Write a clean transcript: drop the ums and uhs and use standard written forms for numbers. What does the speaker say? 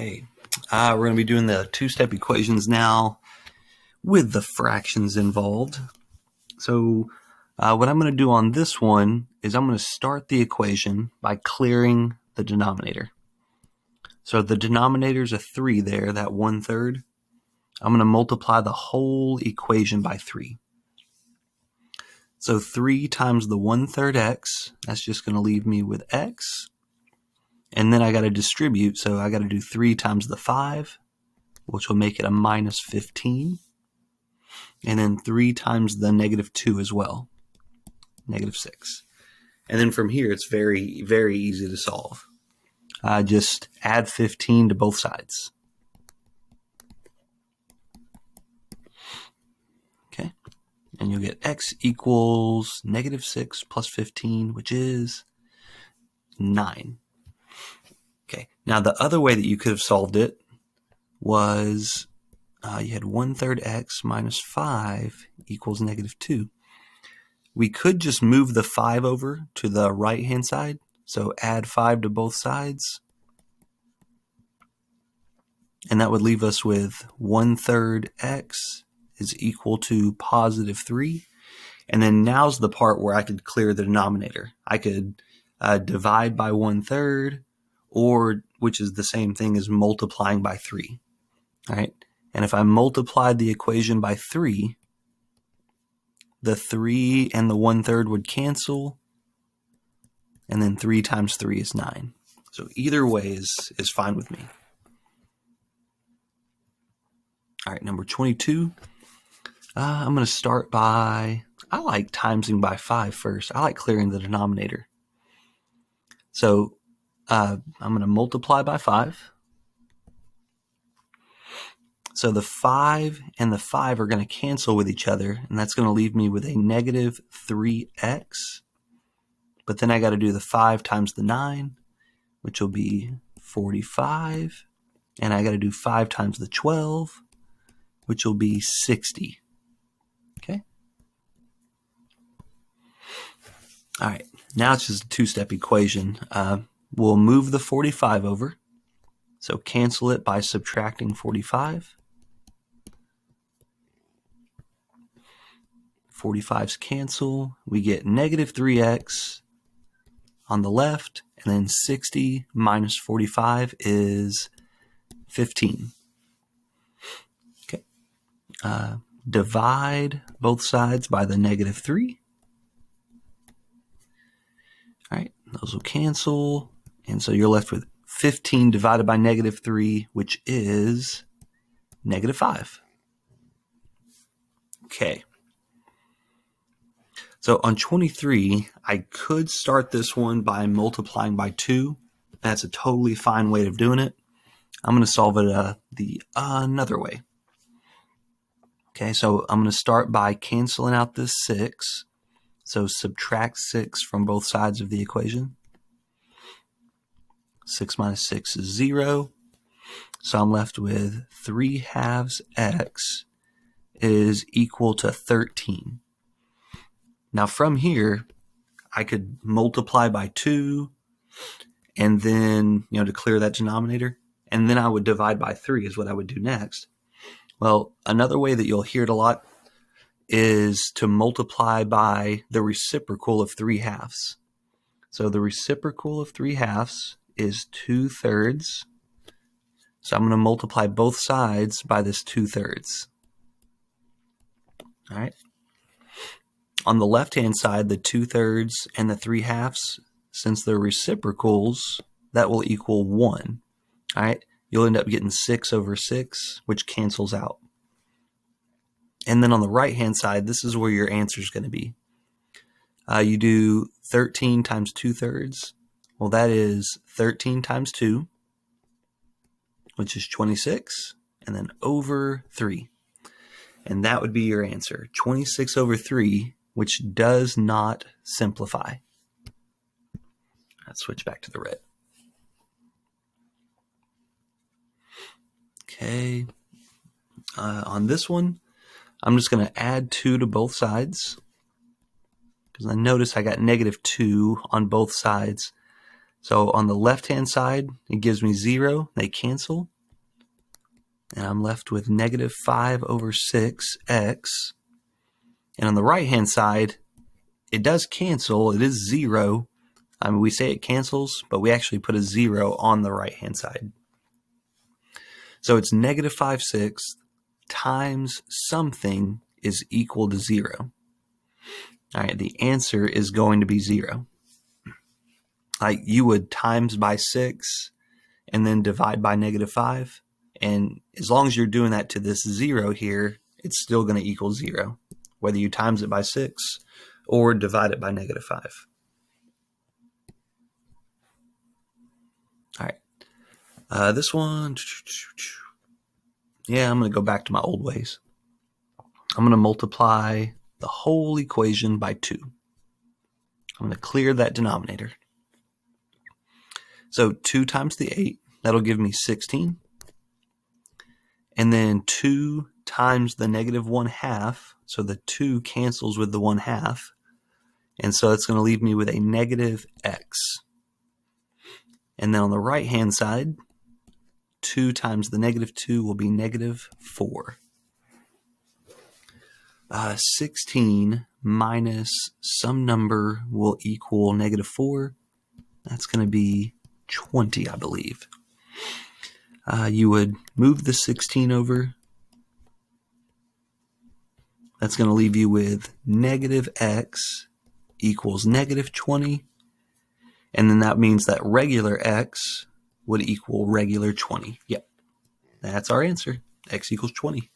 Okay, we're going to be doing the two-step equations now with the fractions involved. So what I'm going to do on this one is I'm going to start the equation by clearing the denominator. So the denominator is a 3 there, that 1/3. I'm going to multiply the whole equation by 3. So 3 times the 1/3 x, that's just going to leave me with x. And then I got to distribute, so I got to do 3 times the 5, which will make it a minus 15. And then 3 times the negative 2 as well, negative 6. And then from here, it's very, very easy to solve. Just add 15 to both sides. Okay, and you'll get x equals negative 6 plus 15, which is 9. Okay, now the other way that you could have solved it was you had 1/3 x minus 5 equals negative 2. We could just move the 5 over to the right-hand side, so add 5 to both sides. And that would leave us with 1/3 x is equal to positive 3. And then now's the part where I could clear the denominator. I could divide by 1/3, or which is the same thing as multiplying by 3. All right. And if I multiplied the equation by 3, the 3 and the 1/3 would cancel, and then 3 times 3 is 9. So either way is fine with me. All right, number 22. I'm going to start by, I like timesing by 5 first. I like clearing the denominator. So I'm going to multiply by 5. So the 5 and the 5 are going to cancel with each other, and that's going to leave me with a negative 3x. But then I got to do the 5 times the 9, which will be 45. And I got to do 5 times the 12, which will be 60. Okay? All right, now it's just a two-step equation. We'll move the 45 over. So cancel it by subtracting 45. 45's cancel. We get negative 3x on the left, and then 60 minus 45 is 15. Okay. Divide both sides by the negative 3. All right, those will cancel, and so you're left with 15 divided by negative 3, which is negative 5. Okay. So on 23, I could start this one by multiplying by 2. That's a totally fine way of doing it. I'm going to solve it another way. Okay, so I'm going to start by canceling out this 6. So subtract 6 from both sides of the equation. 6 minus 6 is 0. So I'm left with 3/2 x is equal to 13. Now from here, I could multiply by 2, and then, to clear that denominator, and then I would divide by 3 is what I would do next. Well, another way that you'll hear it a lot is to multiply by the reciprocal of 3/2. So the reciprocal of 3/2 is 2/3. So I'm going to multiply both sides by this 2/3. All right. On the left-hand side, the 2/3 and the 3/2, since they're reciprocals, that will equal 1. All right. You'll end up getting 6 over 6, which cancels out. And then on the right-hand side, this is where your answer is going to be. You do 13 times 2/3. Well, that is 13 times 2, which is 26, and then over 3. And that would be your answer, 26 over 3, which does not simplify. Let's switch back to the red. Okay. On this one, I'm just going to add 2 to both sides, because I notice I got negative 2 on both sides. So on the left-hand side, it gives me 0. They cancel. And I'm left with negative 5 over 6x. And on the right-hand side, it does cancel. It is 0. I mean, we say it cancels, but we actually put a 0 on the right-hand side. So it's negative 5/6 times something is equal to 0. All right, the answer is going to be 0. Like you would times by 6 and then divide by negative 5. And as long as you're doing that to this 0 here, it's still going to equal 0, whether you times it by 6 or divide it by negative 5. All right. This one, yeah, I'm going to go back to my old ways. I'm going to multiply the whole equation by 2. I'm going to clear that denominator. So 2 times the 8, that'll give me 16. And then 2 times the negative 1/2, so the 2 cancels with the 1/2. And so it's going to leave me with a negative x. And then on the right-hand side, 2 times the negative 2 will be negative 4. 16 minus some number will equal negative 4. That's going to be 20, I believe. You would move the 16 over. That's going to leave you with negative x equals negative 20. And then that means that regular x would equal regular 20. Yep, that's our answer. X equals 20.